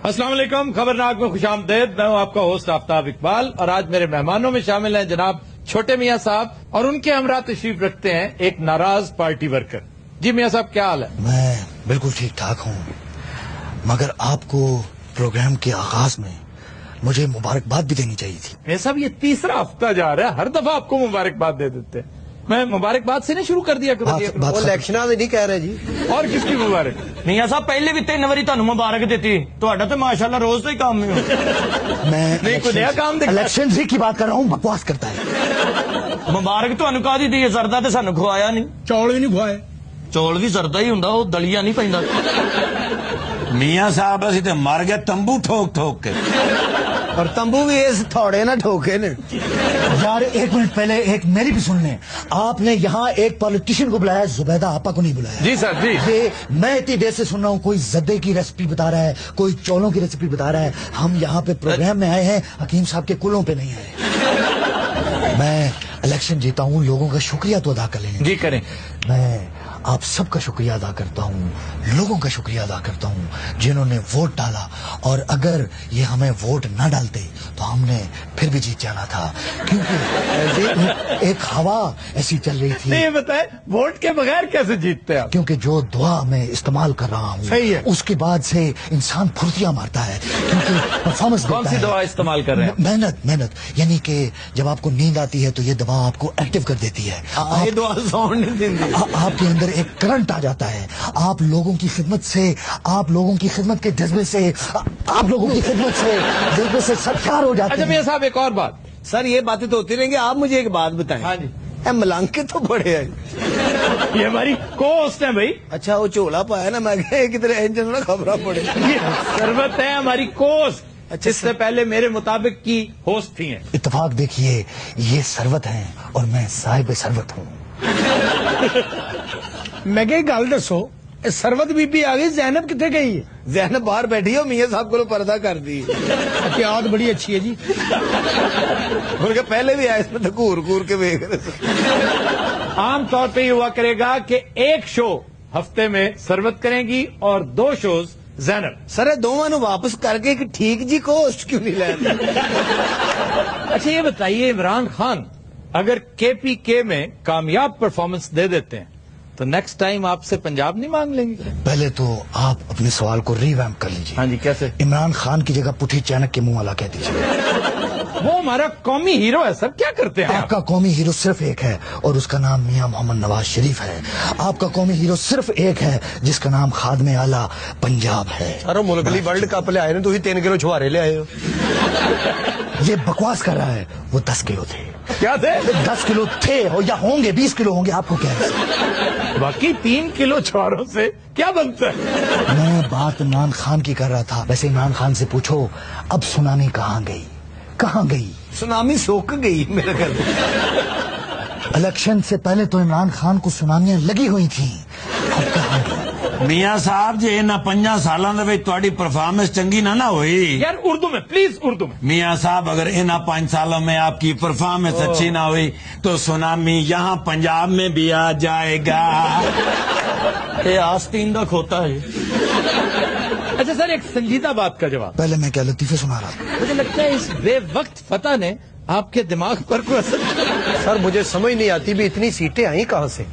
अस्सलाम वालेकुम, खबरनाक में खुश आमदेद। मैं हूं आपका होस्ट आफ्ताब इकबाल और आज मेरे मेहमानों में शामिल हैं जनाब छोटे मियां साहब और उनके हमरा तशरीफ रखते हैं एक नाराज पार्टी वर्कर। जी मियां साहब, क्या हाल है? मैं बिल्कुल ठीक ठाक हूँ, मगर आपको प्रोग्राम के आगाज में मुझे मुबारकबाद भी देनी चाहिए थी। मियां साहब, ये तीसरा हफ्ता जा रहा है, हर दफा आपको मुबारकबाद दे देते हैं। मैं मुबारकबाद से नहीं शुरू कर दिया करो? बात इलेक्शन में नहीं कह रहे जी। और किसकी मुबारक? मियां साहब पहले भी 3 वारी ਤੁਹਾਨੂੰ ਮੁਬਾਰਕ ਦਿੱਤੀ, ਤੁਹਾਡਾ ਤੇ माशाल्लाह रोज ਦਾ ही काम है। मैं नहीं, कोई नया काम दिखा। इलेक्शन की बात कर रहा हूँ, बकवास करता है। ਮੁਬਾਰਕ ਤੁਹਾਨੂੰ ਕਾਹਦੀ ਦੀ ਹੈ? ਜ਼ਰਦਾ ਤੇ ਸਾਨੂੰ ਖਵਾਇਆ ਨਹੀਂ, ਚੌਲ ਵੀ ਨਹੀਂ ਖਵਾਏ। ਚੌਲ ਵੀ ਜ਼ਰਦਾ ਹੀ ਹੁੰਦਾ, ਉਹ ਦਲੀਆ ਨਹੀਂ ਪੈਂਦਾ। मियां साहब ਅਸੀਂ ਤੇ ਮਰ ਗਏ ਤੰਬੂ ਠੋਕ ਠੋਕ के। और तंबू भी इस थोड़े ना ठोके ने। यार एक मिनट पहले एक मेरी भी सुन लें। आपने यहाँ एक पॉलिटिशियन को बुलाया, जुबैदा आपा को नहीं बुलाया। जी सर, जी। ये मैं इतनी देर से सुन रहा हूँ, कोई जद्दे की रेसिपी बता रहा है, कोई चौलों की रेसिपी बता रहा है। हम यहाँ पे प्रोग्राम में आए हैं, हकीम साहब के कुलों पे नहीं आए। मैं इलेक्शन जीता हूँ, लोगों का शुक्रिया तो अदा कर लेंगे। जी करें। मैं आप सबका शुक्रिया अदा करता हूँ, लोगों का शुक्रिया अदा करता हूँ जिन्होंने वोट डाला, और अगर ये हमें वोट ना डालते तो हमने फिर भी जीत जाना था, क्योंकि एक हवा ऐसी चल रही थी। नहीं, ये बताए वोट के बगैर कैसे जीतते हैं आप? क्योंकि जो दुआ मैं इस्तेमाल कर रहा हूँ, सही है, उसके बाद से इंसान फुर्तियाँ मारता है, क्योंकि परफॉर्मेंस कौन सी दवा इस्तेमाल कर रहे हैं? मेहनत, यानी कि जब आपको नींद आती है तो ये दवा आपको एक्टिव कर देती है। ये दवा साउंड नहीं देती। आपके अंदर एक करंट आ जाता है। आप लोगों की खिदमत से, आप लोगों की खिदमत के जज्बे से, आप लोगों की खिदमत से जज्बे से सरकार हो जाते अच्छा हैं। मियां साहब, एक और बात। सर ये बातें तो होती रहेंगी, आप मुझे एक बात बताएं। हाँ जी। मलंग के तो बड़े हैं। ये हमारी को-होस्ट है भाई। अच्छा वो चोला पाया ना, मैं किधर इंजन ना खबरा पड़े। ये सरवत है हमारी को-होस्ट। अच्छा, इससे पहले मेरे मुताबिक की होस्ट थी हैं। इत्तेफाक देखिए, ये सरवत हैं और मैं साहिब सरवत हूँ। मैं क्या गल दसो, सरवत बीबी आ गई, जैनब कितने गई है? जैनब बाहर बैठी हो, मियां साहब को पर्दा कर दी। याद बड़ी अच्छी है जी। उनके पहले भी आए, इसमें तो घूर घूर के देख रहे। आम तौर पे ये हुआ करेगा कि एक शो हफ्ते में सरवत करेंगी और 2 शोज जैनब। सर दोनों वापस करके कि ठीक जी को होस्ट क्यों नहीं लेना? अच्छा ये बताइए, इमरान खान अगर KPK में कामयाब परफॉर्मेंस दे देते हैं तो नेक्स्ट टाइम आपसे पंजाब नहीं मांग लेंगे? पहले तो आप अपने सवाल को रिवैम्प कर लीजिए। हाँ जी, कैसे? इमरान खान की जगह पुठी चाणक के मुंह वाला कह दीजिए। वो हमारा कौमी हीरो है सर, क्या करते हैं आप? आपका कौमी हीरो सिर्फ एक है और उसका नाम मियां मोहम्मद नवाज शरीफ है। आपका कौमी हीरो सिर्फ एक है जिसका नाम खादमे आला पंजाब है। अरे मुल्कली वर्ल्ड कप ले आए ना, तुम 3 किलो छुहारे ले आए हो। ये बकवास कर रहा है। वो 10 किलो थे। क्या थे? 10 किलो थे हो या होंगे, 20 किलो होंगे, आपको क्या है? बाकी 3 किलो छुहारों से क्या बनता है? मैं बात इमरान खान की कर रहा था। वैसे इमरान खान से पूछो, अब सुनामी कहाँ गई? कहाँ गई? सुनामी सोख गई मेरे घर। इलेक्शन से पहले तो इमरान खान को सुनामियां लगी हुई थी, अब कहाँ गई? मियां साहब जे इन्हां 5 सालां दे विच तुहाडी परफॉर्मेंस चंगी ना होई। यार उर्दू में प्लीज, उर्दू में। मियां साहब अगर इन्हां 5 सालों में आपकी परफॉर्मेंस अच्छी ना हुई तो सुनामी यहाँ पंजाब में भी आ जाएगा। ये आस्तीन दा खोता है। अच्छा सर, एक संजीदा बात का जवाब। पहले मैं क्या लतीफे सुना रहा था? मुझे लगता है इस बेवक्त फतह ने आपके दिमाग पर कोई असर। सर मुझे समझ नहीं आती भी इतनी सीटें आई कहाँ से।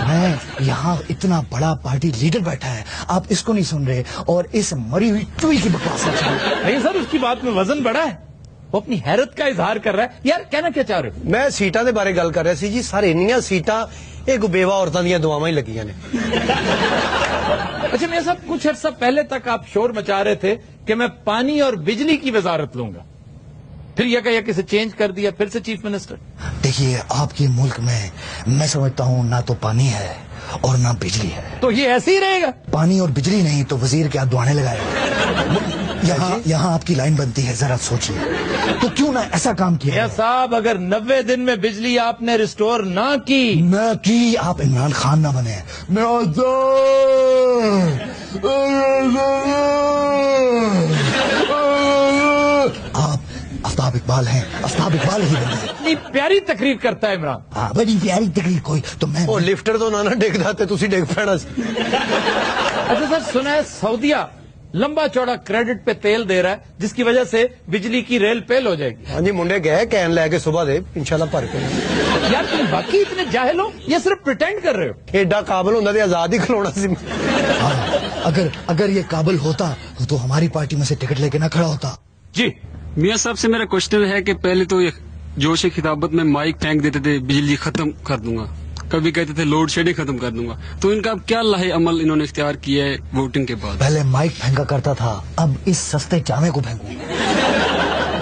मैं यहाँ इतना बड़ा पार्टी लीडर बैठा है, आप इसको नहीं सुन रहे और इस मरी हुई चूई की बकवास कर रहे हैं। नहीं सर, उसकी बात में वजन बढ़ा है, वो अपनी हैरत का इजहार कर रहा है। यार कहना क्या चाह रहे हो? मैं सीटा के बारे गल कर रहा सी जी। सर इन्नियां सीटा एक बेवा औरतां दियां दुआवां ही लगियां ने। अच्छा मेरे साहब, कुछ अर्सा पहले तक आप शोर मचा रहे थे कि मैं पानी और बिजली की वजारत लूंगा, फिर यका से चेंज कर दिया, फिर से चीफ मिनिस्टर। देखिए, आपके मुल्क में मैं समझता हूँ ना तो पानी है और ना बिजली है। तो ये ऐसे ही रहेगा? पानी और बिजली नहीं तो वजीर क्या दुआने लगाएगा। यहाँ आपकी लाइन बनती है, जरा सोचिए। तो क्यों ना ऐसा काम किया या साहब, अगर 90 दिन में बिजली आपने रिस्टोर ना की न की, आप इमरान खान ना बने। आप आफ्ताब इकबाल हैं, आफ्ताब इकबाल ही बने। इतनी प्यारी तकरीर करता है इमरान। हाँ, बड़ी प्यारी तकरीर कोई तो मैं। ਉਹ ਲਿਫਟਰ ਤੋਂ ਨਾ ਡਿੱਗ ਜਾਤੇ ਤੁਸੀਂ ਡਿੱਗ ਪੈਣਾ ਸੀ। अच्छा सर, सुना है सऊदिया लंबा चौड़ा क्रेडिट पे तेल दे रहा है, जिसकी वजह से बिजली की रेल फेल हो जाएगी। हाँ जी मुंडे गए कैन लेके सुबह दे इंशाल्लाह भर के यार तुम बाकी इतने जाहिल हो या सिर्फ प्रिटेंड कर रहे हो? एडा काबिल होंदा ते आजाद ही खलोना सी। हाँ, अगर ये काबिल होता तो हमारी पार्टी में से टिकट लेके ना खड़ा होता। जी मियाँ साहब से मेरा क्वेश्चन है कि पहले तो ये जोश खिताबत में माइक फेंक देते थे, बिजली खत्म कर दूंगा, कभी कहते थे लोड शेडिंग खत्म कर दूंगा, तो इनका अब क्या लाहे अमल इन्होंने इख्तियार किया है वोटिंग के बाद? पहले माइक फेंका करता था, अब इस सस्ते चामे को फेंकू,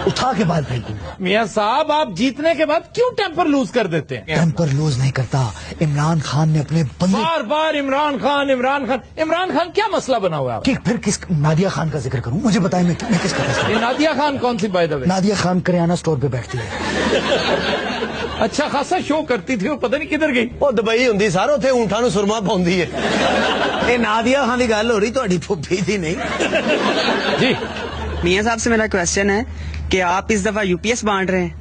उठा के बाद फेंकू। मियाँ साहब आप जीतने के बाद क्यों टेम्पर लूज कर देते हैं? टेम्पर लूज नहीं करता। इमरान खान ने अपने बंदे बार बार इमरान खान क्या मसला बना हुआ है? कि फिर किस नादिया खान का जिक्र करूं? मुझे बताएं मैं किसका करूं? ये नादिया खान कौन सी by the way? Nadia Khan kirana store पे बैठती है। अच्छा खासा शो करती थी, वो पता नहीं किधर गई। ਉਹ ਦੁਬਈ ਹੁੰਦੀ ਸਰ ਉੱਥੇ ਊਂਠਾਂ ਨੂੰ ਸੁਰਮਾ ਪਾਉਂਦੀ ਹੈ। ਇਹ ਨਾਦੀਆ ਖਾਨ ਦੀ ਗੱਲ ਹੋ ਰਹੀ ਤੁਹਾਡੀ ਫੁੱਫੀ ਦੀ ਨਹੀਂ। जी मियाँ साहब से मेरा क्वेश्चन है कि आप इस दफा यूपीएस बांट रहे हैं।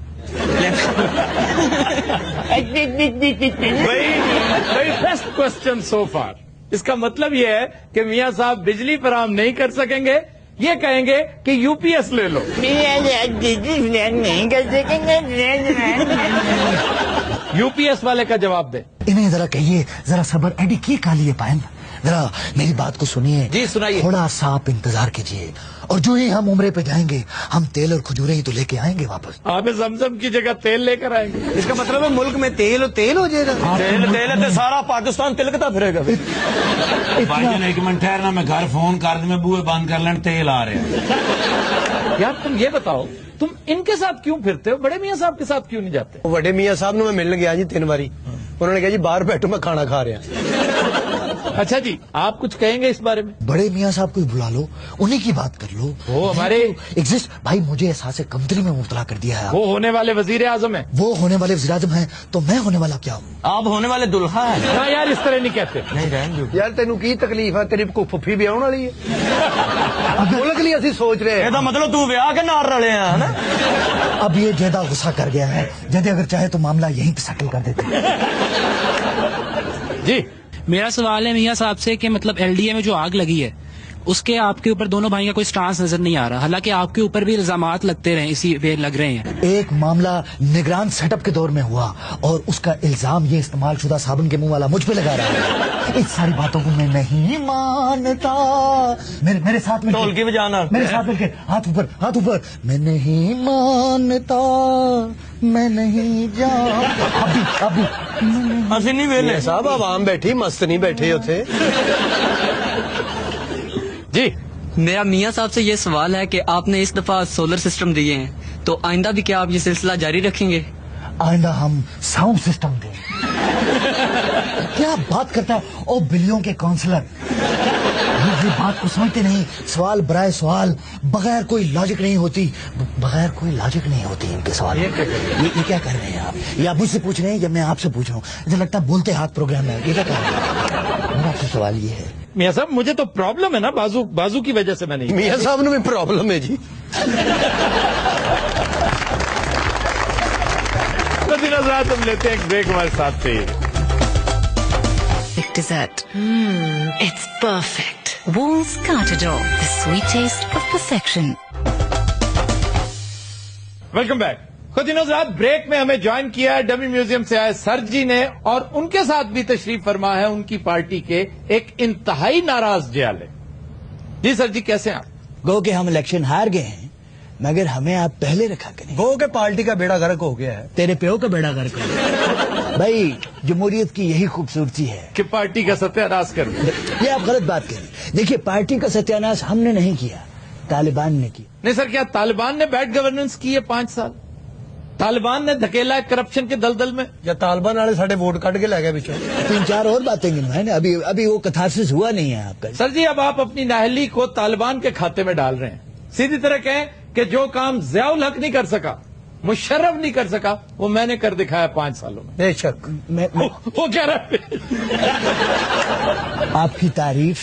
वेरी बेस्ट क्वेश्चन सो फार। इसका मतलब ये है कि मियाँ साहब बिजली फराहम नहीं कर सकेंगे, ये कहेंगे कि यूपीएस ले लो। यूपीएस वाले का जवाब दे। इन्हें जरा कहिए, जरा सबर एडी की काली पायन, जरा मेरी बात को सुनिए। जी सुनाइए। थोड़ा सा आप इंतजार कीजिए, और जो ही हम उम्रे पे जाएंगे हम तेल और खजूरें ही तो लेके आएंगे वापस। आप जमजम की जगह तेल लेकर आएंगे। इसका मतलब है मुल्क में तेल हो जाएगा। तेल ते सारा पाकिस्तान तिलकता फिरेगा। भाईजान एक मिनट ठहरना, मैं घर फोन कर दूं, मैं बूहे बंद कर लें, तेल आ रहे हैं। यार तुम ये बताओ, तुम इनके साथ क्यों फिरते हो, बड़े मियाँ साहब के साथ क्यों नहीं जाते? ਵੱਡੇ ਮੀਆਂ ਸਾਹਿਬ ਨੂੰ ਮੈਂ ਮਿਲਣ ਗਿਆ ਜੀ 3 ਵਾਰੀ। ਉਹਨਾਂ ਨੇ ਕਿਹਾ ਜੀ ਬਾਹਰ बैठो मैं खाना खा रहा। अच्छा जी आप कुछ कहेंगे इस बारे में? बड़े मियाँ साहब को बुला लो, उन्हीं की बात कर लो। वो हमारे एग्जिस्ट भाई, मुझे एहसास कमतरी में मुब्तला कर दिया है। वो होने वाले वजीर आजम है। वो होने वाले वज़ीर आज़म हैं, तो मैं होने वाला क्या हूँ? आप होने वाले दुल्हा है। ना यार इस तरह नहीं कहते। नहीं रहने दो। ਯਾਰ ਤੈਨੂੰ ਕੀ ਤਕਲੀਫ ਹੈ? ਤੇਰੀ ਕੋ ਫੁੱਫੀ ਵੀ ਆਉਣ ਵਾਲੀ ਹੈ। ਮੁਲਕ ਲਈ ਅਸੀਂ ਸੋਚ ਰਹੇ ਹਾਂ। ਇਹਦਾ ਮਤਲਬ ਤੂੰ ਵਿਆਹ ਕੇ ਨਾਲ ਰਲੇ ਆ ਨਾ? अब ये ज्यादा गुस्सा कर गया है, जैसे अगर चाहे तो मामला यहीं पे सेटल कर देते हैं। जी मेरा सवाल है मियाँ साहब से कि मतलब एलडीए में जो आग लगी है उसके आपके ऊपर दोनों भाई का कोई स्टांस नजर नहीं आ रहा, हालांकि आपके ऊपर भी इल्जामात लगते रहे, इसी वे लग रहे हैं। एक मामला निगरान सेटअप के दौर में हुआ और उसका इल्जाम ये इस्तेमाल शुदा साबुन के मुंह वाला मुझ पे लगा रहा है। इस सारी बातों को मैं नहीं मानता। मेरे साथ में ढोलकी बजाना। मेरे साथ मिलके हाथ ऊपर। मैं नहीं मानता, मैं नहीं जा अभी ਅਸੀਂ ਨਹੀਂ ਵੇਲੇ। ਸਾਹਿਬ ਆਵਾਮ ਬੈਠੀ ਮਸਤ ਨਹੀਂ ਬੈਠੇ ਉੱਥੇ। जी मेरा मियाँ साहब से ये सवाल है कि आपने इस दफा सोलर सिस्टम दिए हैं, तो आइंदा भी क्या आप ये सिलसिला जारी रखेंगे? आइंदा हम साउंड सिस्टम दें। क्या बात करता है ओ बिलियों के काउंसलर, ये बात को समझते नहीं। सवाल बराए सवाल, बगैर कोई लॉजिक नहीं होती इनके सवाल। ये क्या कर रहे हैं आप? ये आप मुझसे पूछ रहे हैं या मैं आपसे पूछ रहा हूँ? मुझे लगता है बोलते हाथ प्रोग्राम है। ये क्या कर रहे हैं? मेरा आपसे सवाल ये है। मियाँ साहब मुझे तो प्रॉब्लम है ना, बाजू की वजह से मैं नहीं। ਮੀਆਂ ਸਾਹਿਬ ਨੂੰ ਵੀ ਪ੍ਰੋਬਲਮ ਹੈ ਜੀ। तो दिन रात हम लेते हैं एक ब्रेक, हमारे साथ से Perfect dessert. It's perfect. Walls Cartador, the sweet taste of perfection. Welcome back. खुद दिनों रात ब्रेक में हमें ज्वाइन किया है डमी म्यूजियम से आए सर जी ने, और उनके साथ भी तशरीफ फरमा है उनकी पार्टी के एक इंतहाई नाराज जयाले। जी सर जी कैसे हैं आप? गो के हम इलेक्शन हार गए हैं, मगर हमें आप पहले रखा करें। ਗੋ ਕੇ पार्टी का बेड़ा गर्क हो गया है। तेरे प्यो का बेड़ा गर्क हो। भाई जमहूरियत की यही खूबसूरती है कि पार्टी का सत्यानाश कर दिया। ये आप गलत बात कह रहे हैं। देखिए, पार्टी का सत्यानाश हमने नहीं किया, तालिबान ने किया। नहीं सर, क्या तालिबान ने बैड गवर्नेंस की है 5 साल? तालिबान ने धकेला है करप्शन के दलदल में। ਜਾਂ ਤਾਲਿਬਾਨ ਵਾਲੇ ਸਾਡੇ ਵੋਟ ਕੱਢ ਕੇ ਲੈ ਗਏ ਵਿੱਚੋਂ। 3-4 और बातें गिनवाए ना, अभी वो कथारसिस हुआ नहीं है आपका। सर जी अब आप अपनी नाहली को तालिबान के खाते में डाल रहे हैं। सीधी तरह कहें कि जो काम ज़ियाउल हक नहीं कर सका, मुशर्रफ नहीं कर सका, वो मैंने कर दिखाया 5 सालों में। बेशक वो कह रहा है आपकी तारीफ।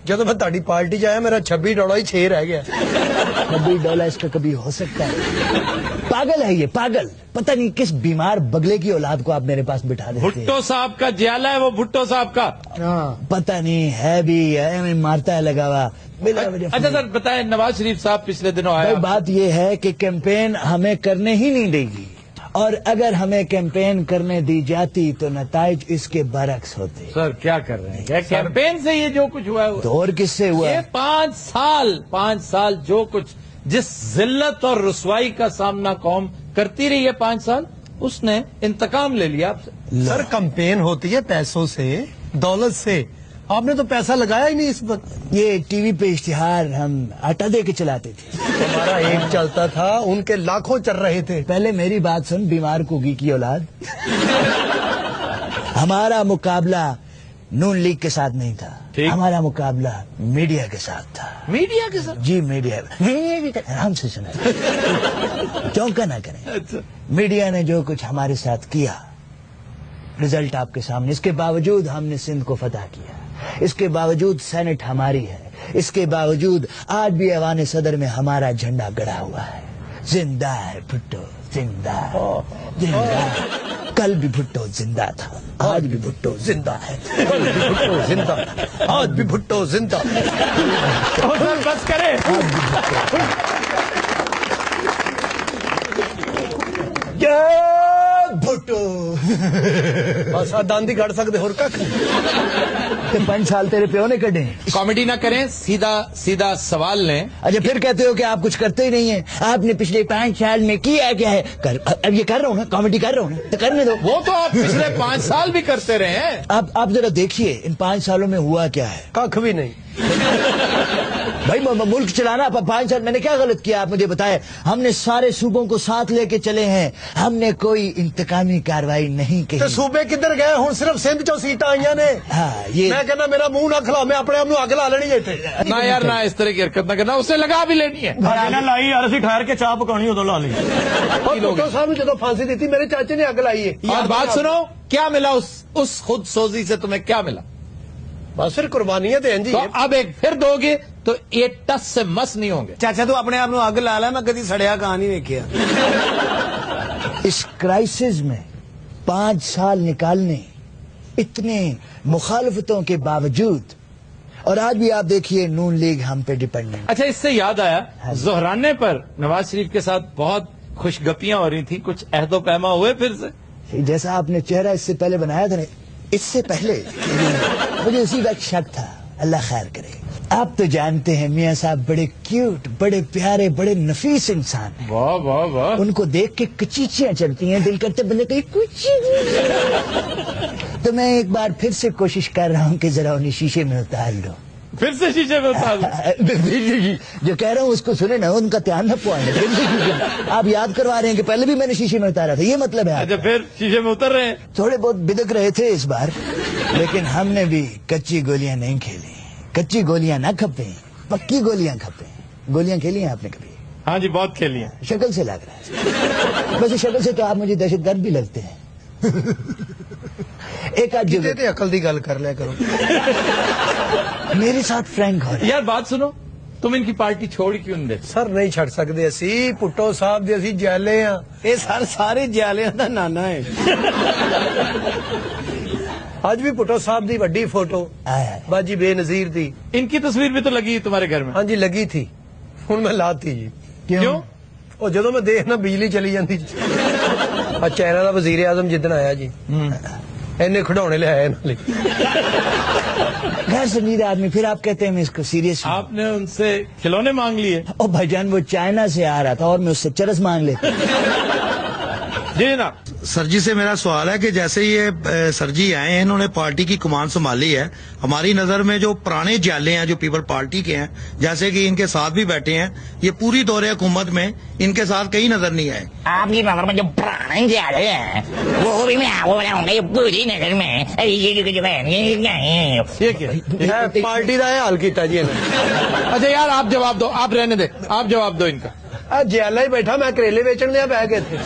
ਜਦੋਂ ਮੈਂ ਤੁਹਾਡੀ ਪਾਰਟੀ 'ਚ ਆਇਆ ਮੇਰਾ 26 ਡਾਲਰ ਹੀ 6 ਰਹਿ ਗਿਆ। $90 का कभी हो सकता है? पागल है ये, पागल। पता नहीं किस बीमार बगले की औलाद को आप मेरे पास बिठा देते हैं। भुट्टो साहब का जियाला है वो, भुट्टो साहब का। पता नहीं है भी है, मारता है लगा हुआ। अच्छा सर बताएं, नवाज शरीफ साहब पिछले दिनों आए। बात ये है कि कैंपेन हमें करने ही नहीं देगी, और अगर हमें कैंपेन करने दी जाती तो नताइज इसके बरक्स होते। सर क्या कर रहे हैं? क्या कैंपेन से ये जो कुछ हुआ है तो और किससे हुआ? ये 5 साल जो कुछ जिस जिल्लत और रुसवाई का सामना कौम करती रही है 5 साल, उसने इंतकाम ले लिया आपसे। सर कैंपेन होती है पैसों से, दौलत से। आपने तो पैसा लगाया ही नहीं इस वक्त। ये टीवी पे इश्तिहार हम आटा दे के चलाते थे। हमारा एक चलता था, उनके लाखों चल रहे थे। पहले मेरी बात सुन, बीमार कुगी की औलाद। हमारा मुकाबला नून लीग के साथ नहीं था, हमारा मुकाबला मीडिया के साथ था। मीडिया के साथ? जी मीडिया। आराम से सुना, चौंका ना करें। मीडिया ने जो कुछ हमारे साथ किया, रिजल्ट आपके सामने। इसके बावजूद हमने सिंध को फतह किया, इसके बावजूद सेनेट हमारी है, इसके बावजूद आज भी ऐवान सदर में हमारा झंडा गड़ा हुआ है। जिंदा है भुट्टो, जिंदा जिंदा। कल भी भुट्टो जिंदा था, आज भी भुट्टो जिंदा है। कल भी भुट्टो जिंदा, आज भी भुट्टो जिंदा। सर बस करें। भुट्टो बस दांदी कट सकते होर कख। 5 साल तेरे प्यो ने कटे। कॉमेडी ना करें, सीधा सीधा सवाल लें। अच्छा फिर कहते हो कि आप कुछ करते ही नहीं है। आपने पिछले 5 साल में किया क्या है? अब ये कर रहा हूँ ना, कॉमेडी कर रहा हूँ ना, तो करने दो। वो तो आप पिछले 5 साल भी करते रहे हैं। आप जरा देखिए इन 5 सालों में हुआ क्या है। कख भी नहीं भाई मुल्क चलाना 5 साल मैंने क्या गलत किया आप मुझे बताए। हमने सारे सूबों को साथ लेके चले हैं, हमने कोई इंतकामी कार्रवाई नहीं की। तो सूबे किधर गए? हूँ सिर्फ सिंध चो सीटा आईया ने। हाँ ये मैं कहना मेरा मुंह ना खिलाओ, मैं अपने आप अग ला लेनी है। ना यार ना इस तरह की हरकत ना करना, उसे लगा भी लेनी है। लाई यार, असि ठहर के चाह पकानी उदो ला ली। भुट्टो साहब ने जो फांसी दी थी मेरे चाचे ने अग लाई है। और बात सुनो, क्या मिला उस खुद सोजी से? तुम्हें क्या मिला? बस फिर कुर्बानियां तो जी। तो अब एक फिर दोगे तो ये टस से मस नहीं होंगे। चाचा तू अपने आप अग ला ला, मैं कभी सड़िया कहा नहीं वेखिया। इस क्राइसिस में 5 साल निकालने, इतने मुखालफतों के बावजूद, और आज भी आप देखिए नून लीग हम पे डिपेंडेंट। अच्छा इससे याद आया, जोहराने पर नवाज शरीफ के साथ बहुत खुशगपियां हो रही थी, कुछ अहदो पैमा हुए फिर से? जैसा आपने चेहरा इससे पहले बनाया था ना, इससे पहले मुझे उसी वक्त शक था। अल्लाह खैर करे। आप तो जानते हैं मियाँ साहब बड़े क्यूट, बड़े प्यारे, बड़े नफीस इंसान हैं। वाह वाह वाह। उनको देख के कचीचियां चलती हैं, दिल करते बंदे कहीं कुछ। तो मैं एक बार फिर से कोशिश कर रहा हूँ कि जरा उन्हें शीशे में उतार लो। फिर से शीशे में उतार लो। जो कह रहा हूँ उसको सुने ना, उनका ध्यान न पाए। आप याद करवा रहे हैं कि पहले भी मैंने शीशे में उतारा था, ये मतलब है। अच्छा फिर शीशे में उतर रहे हैं। थोड़े बहुत बिदक रहे थे इस बार, लेकिन हमने भी कच्ची गोलियां नहीं खेली। कच्ची गोलियां ना खपे, पक्की गोलियां खपे। गोलियां खेली हैं आपने कभी? हाँ जी बहुत खेली हैं। शक्ल से लग रहा है। वैसे शक्ल से तो आप मुझे दहशतगर्द भी लगते हैं। एक आध जगह अकल दी गल कर लिया करो। मेरे साथ फ्रैंक हो। यार बात सुनो, तुम इनकी पार्टी छोड़ क्यों नहीं देते? सर नहीं छड़ सकते असी, भुट्टो साहब दे असी जैले हाँ। ये सर सारे जालियां दा नाना है। आज भी भुट्टो साहब दी वड्डी फोटो बाजी बेनजीर दी। इनकी तस्वीर भी तो लगी तुम्हारे घर में? हाँ जी लगी थी, हूं मैं लाती जी। क्यों? ਉਹ ਜਦੋਂ मैं देखना बिजली चली जाती। चाइना का वजीर आजम जिदन आया जी, इन्ने खिडौने ले आए नाले। गैर संजीदा आदमी, फिर आप कहते हैं मैं इसको सीरियस। आपने उनसे खिलौने मांग लिए? ओ भाईजान वो चाइना से आ रहा था और मैं उससे चरस मांग लेता। जी ना। सर जी से मेरा सवाल है कि जैसे ये सर जी आए हैं, इन्होंने पार्टी की कमान संभाली है, हमारी नजर में जो पुराने जाले हैं जो पीपल पार्टी के हैं, जैसे कि इनके साथ भी बैठे हैं, ये पूरी दौरे हुकूमत में इनके साथ कहीं नजर नहीं आए। आपकी नजर में जो पुराने जाले हैं वो भी मैं आपको बताऊंगा, ये पूरी नजर में पार्टी का हाल किया जी। अच्छा यार आप जवाब दो, आप रहने दे, आप जवाब दो इनका। जैला ही बैठा, मैं करेले बेचने लिया बह गए थे।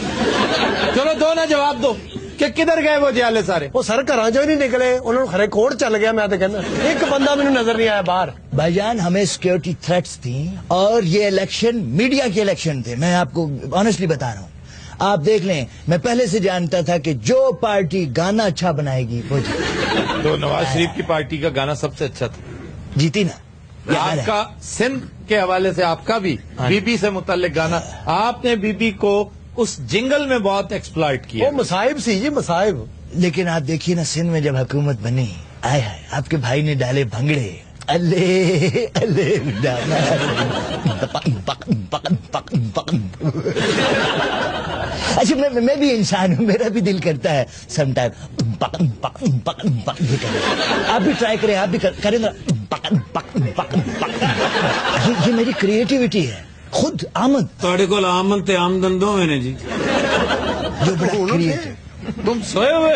चलो दो ना जवाब दो। کہ کدھر گئے وہ جیالے سارے؟ وہ سر گھراں چوں ہی نہیں نکلے, انہوں نے خرے کوٹ چل گیا. میں تو کہنا ایک بندہ مجھے نظر نہیں آیا باہر. بھائی جان ہمیں سیکورٹی تھریٹس تھیں اور یہ الیکشن میڈیا کے الیکشن تھے. میں آپ کو آنیسٹلی بتا رہا ہوں, آپ دیکھ لیں میں پہلے سے جانتا تھا کہ جو پارٹی گانا اچھا بنائے گی وہ جیتے. تو نواز شریف کی پارٹی کا گانا سب سے اچھا تھا, جیتی نا. آپ کا سندھ کے حوالے سے آپ کا بھی بی بی سے متعلق گانا, آپ نے بی بی کو اس جنگل میں بہت ایکسپلائٹ کیا. وہ مصائب سی جی, مصائب. لیکن آپ دیکھیے نا سندھ میں جب حکومت بنی, آئے ہائے آپ کے بھائی نے ڈالے بھنگڑے, اچھا میں بھی انسان ہوں, میرا بھی دل کرتا ہے سم ٹائم. آپ بھی ٹرائی کریں, آپ بھی کریں نا. یہ میری کریٹیوٹی ہے, خود آمد. تھوڑے کو آمد تے آمدن دو میں نے جی, جو بڑا کریٹو. تم سوئے ہوئے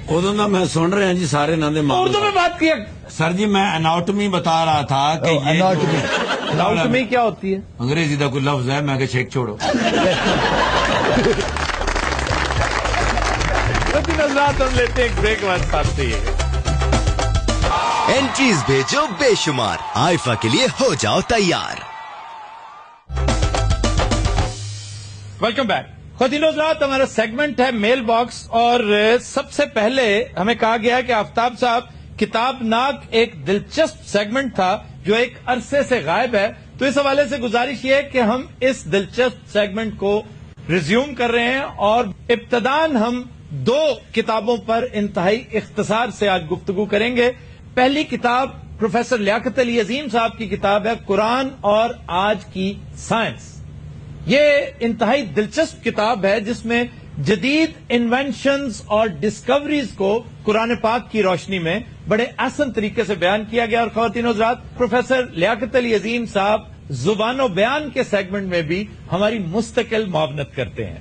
ادو کا میں سن رہے ہیں جی سارے نندے اردو میں بات کیا. سر جی میں اناٹمی بتا رہا تھا کہ اناٹمی کیا ہوتی ہے؟ انگریزی کا کوئی لفظ ہے, میں کہ چھیک چھوڑو. نظرات ہم لیتے ایک بریک بعد ساتھ رہیے. انٹریز بھیجو بے شمار, آئفا کے لیے ہو جاؤ تیار. Welcome back. خواتین حضرات, ہمارا سیگمنٹ ہے میل باکس, اور سب سے پہلے ہمیں کہا گیا کہ آفتاب صاحب کتاب ناک ایک دلچسپ سیگمنٹ تھا جو ایک عرصے سے غائب ہے, تو اس حوالے سے گزارش یہ ہے کہ ہم اس دلچسپ سیگمنٹ کو ریزیوم کر رہے ہیں, اور ابتداً ہم 2 کتابوں پر انتہائی اختصار سے آج گفتگو کریں گے. پہلی کتاب پروفیسر لیاقت علی عظیم صاحب کی کتاب ہے قرآن اور آج کی سائنس. یہ انتہائی دلچسپ کتاب ہے جس میں جدید انوینشنز اور ڈسکوریز کو قرآن پاک کی روشنی میں بڑے آسان طریقے سے بیان کیا گیا. اور خواتین حضرات, پروفیسر لیاقت علی عظیم صاحب زبان و بیان کے سیگمنٹ میں بھی ہماری مستقل معاونت کرتے ہیں.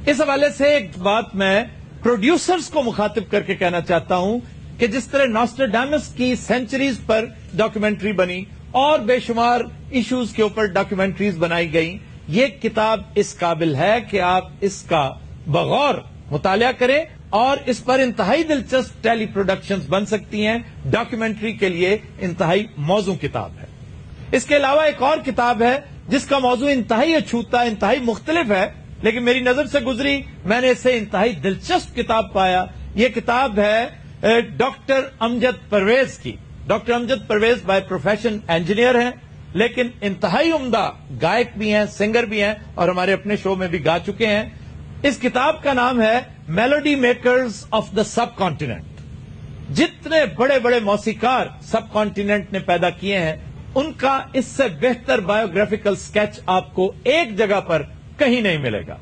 اس حوالے سے ایک بات میں پروڈیوسرز کو مخاطب کر کے کہنا چاہتا ہوں کہ جس طرح ناسٹراڈامس کی سینچریز پر ڈاکیومنٹری بنی اور بے شمار ایشوز کے اوپر ڈاکیومنٹریز بنائی گئیں, یہ کتاب اس قابل ہے کہ آپ اس کا بغور مطالعہ کریں, اور اس پر انتہائی دلچسپ ٹیلی پروڈکشنز بن سکتی ہیں. ڈاکیومنٹری کے لیے انتہائی موزوں کتاب ہے. اس کے علاوہ ایک اور کتاب ہے جس کا موضوع انتہائی اچھوتا, انتہائی مختلف ہے, لیکن میری نظر سے گزری, میں نے اسے انتہائی دلچسپ کتاب پایا. یہ کتاب ہے ڈاکٹر امجد پرویز کی. Doctor Amjad Pervez by profession engineer ہیں, لیکن انتہائی عمدہ گائک بھی ہیں, سنگر بھی ہیں, اور ہمارے اپنے شو میں بھی گا چکے ہیں. اس کتاب کا نام ہے melody makers of the sub continent. جتنے بڑے بڑے موسیقار سب کانٹیننٹ نے پیدا کیے ہیں, ان کا اس سے بہتر بایوگرافیکل سکیچ آپ کو ایک جگہ پر کہیں نہیں ملے گا.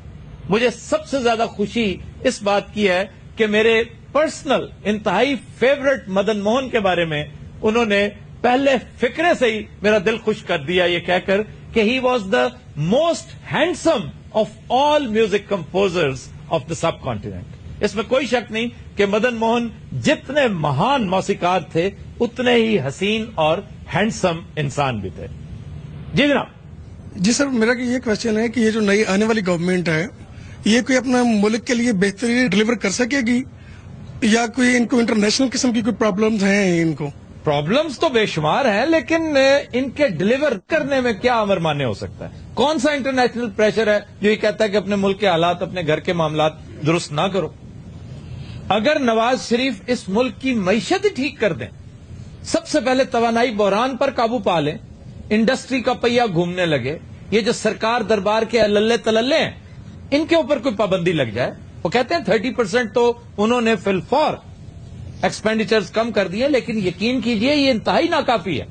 مجھے سب سے زیادہ خوشی اس بات کی ہے کہ میرے پرسنل انتہائی فیورٹ مدن موہن کے بارے میں انہوں نے پہلے فکرے سے ہی میرا دل خوش کر دیا, یہ کہہ کر کہ he was the most handsome of all music composers of the subcontinent. اس میں کوئی شک نہیں کہ مدن موہن جتنے مہان موسیقار تھے اتنے ہی حسین اور ہینڈسم انسان بھی تھے. جی جناب. جی سر, میرا یہ کوشچن ہے کہ یہ جو نئی آنے والی گورنمنٹ ہے, یہ کوئی اپنا ملک کے لیے بہتری ڈلیور کر سکے گی, یا کوئی ان کو انٹرنیشنل قسم کی کوئی پرابلمز ہیں؟ ان کو پرابلمز تو بے شمار ہیں, لیکن ان کے ڈلیور کرنے میں کیا امر مانے ہو سکتا ہے؟ کون سا انٹرنیشنل پریشر ہے جو یہ کہتا ہے کہ اپنے ملک کے حالات, اپنے گھر کے معاملات درست نہ کرو؟ اگر نواز شریف اس ملک کی معیشت ہی ٹھیک کر دیں, سب سے پہلے توانائی بحران پر قابو پا لیں, انڈسٹری کا پہیہ گھومنے لگے, یہ جو سرکار دربار کے اللے تللے ہیں ان کے اوپر کوئی پابندی لگ جائے. وہ کہتے ہیں 30% تو انہوں نے فی الفور ایکسپینڈیچرز کم کر دیے, لیکن یقین کیجئے یہ انتہائی ناکافی ہے.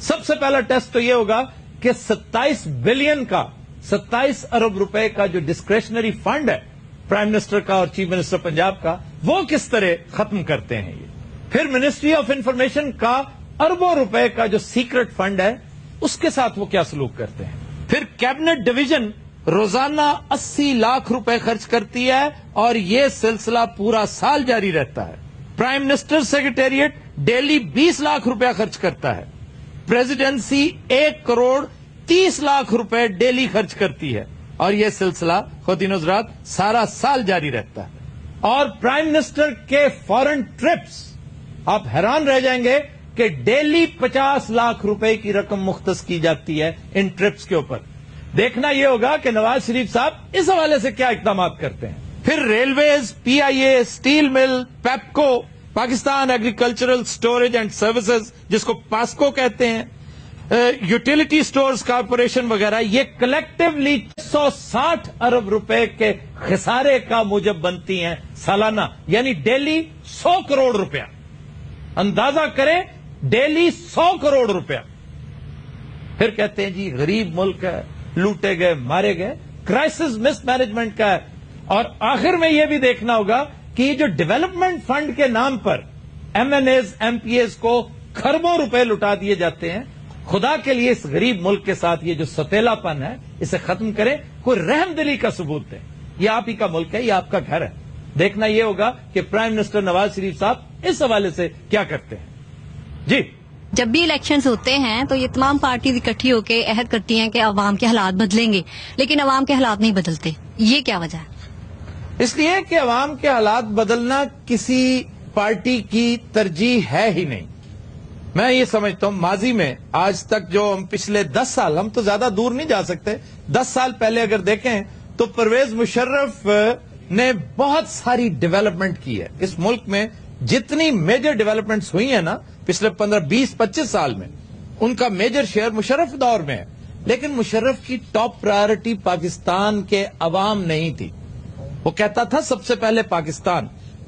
سب سے پہلا ٹیسٹ تو یہ ہوگا کہ 27 بلین کا 27 ارب روپے کا جو ڈسکریشنری فنڈ ہے پرائم منسٹر کا اور چیف منسٹر پنجاب کا, وہ کس طرح ختم کرتے ہیں. یہ پھر منسٹری آف انفارمیشن کا اربوں روپے کا جو سیکرٹ فنڈ ہے اس کے ساتھ وہ کیا سلوک کرتے ہیں. پھر کیبنٹ ڈویژن روزانہ 80 لاکھ روپے خرچ کرتی ہے اور یہ سلسلہ پورا سال جاری رہتا ہے. Prime minister secretariat daily 20 lakh روپے خرچ کرتا ہے. پریزیڈنسی 1 کروڑ 30 لاکھ روپے ڈیلی خرچ کرتی ہے, اور یہ سلسلہ خواتین حضرات سارا سال جاری رہتا ہے. اور پرائم منسٹر کے فورن ٹرپس، آپ حیران رہ جائیں گے کہ ڈیلی 50 لاکھ روپے کی رقم مختص کی جاتی ہے ان ٹرپس کے اوپر. دیکھنا یہ ہوگا کہ نواز شریف صاحب اس حوالے سے کیا اقدامات کرتے ہیں. پھر railways, P I A, steel mill, PEPCO, Pakistan agricultural storage and services جس کو پاسکو کہتے ہیں، یوٹیلیٹی سٹورز کارپوریشن وغیرہ، یہ کلیکٹیولی 160 ارب روپے کے خسارے کا موجب بنتی ہیں سالانہ، یعنی ڈیلی 100 کروڑ روپیہ. اندازہ کریں، ڈیلی 100 کروڑ روپیہ. پھر کہتے ہیں جی غریب ملک ہے، لوٹے گئے مارے گئے، کرائسس مس مینجمنٹ کا ہے. اور آخر میں یہ بھی دیکھنا ہوگا کہ یہ جو ڈیولپمنٹ فنڈ کے نام پر M N As, M P As کو کھربوں روپے لٹا دیے جاتے ہیں. خدا کے لیے اس غریب ملک کے ساتھ یہ جو ستیلا پن ہے اسے ختم کریں، کوئی رحم دلی کا ثبوت دیں. یہ آپ ہی کا ملک ہے، یہ آپ کا گھر ہے. دیکھنا یہ ہوگا کہ پرائم منسٹر نواز شریف صاحب اس حوالے سے کیا کرتے ہیں. جی، جب بھی الیکشنز ہوتے ہیں تو یہ تمام پارٹیز اکٹھی ہو کے عہد کرتی ہیں کہ عوام کے حالات بدلیں گے، لیکن عوام کے حالات نہیں بدلتے. یہ کیا وجہ ہے؟ اس لیے کہ عوام کے حالات بدلنا کسی پارٹی کی ترجیح ہے ہی نہیں. میں یہ سمجھتا ہوں ماضی میں آج تک جو ہم پچھلے 10 سال، ہم تو زیادہ دور نہیں جا سکتے، 10 سال پہلے اگر دیکھیں تو پرویز مشرف نے بہت ساری ڈیولپمنٹ کی ہے. اس ملک میں جتنی میجر ڈیولپمنٹس ہوئی ہیں نا پچھلے 15، 20، 25 سال میں، ان کا میجر شیئر مشرف دور میں ہے. لیکن مشرف کی ٹاپ پرائرٹی پاکستان کے عوام نہیں تھی. وہ کہتا تھا سب سے پہلے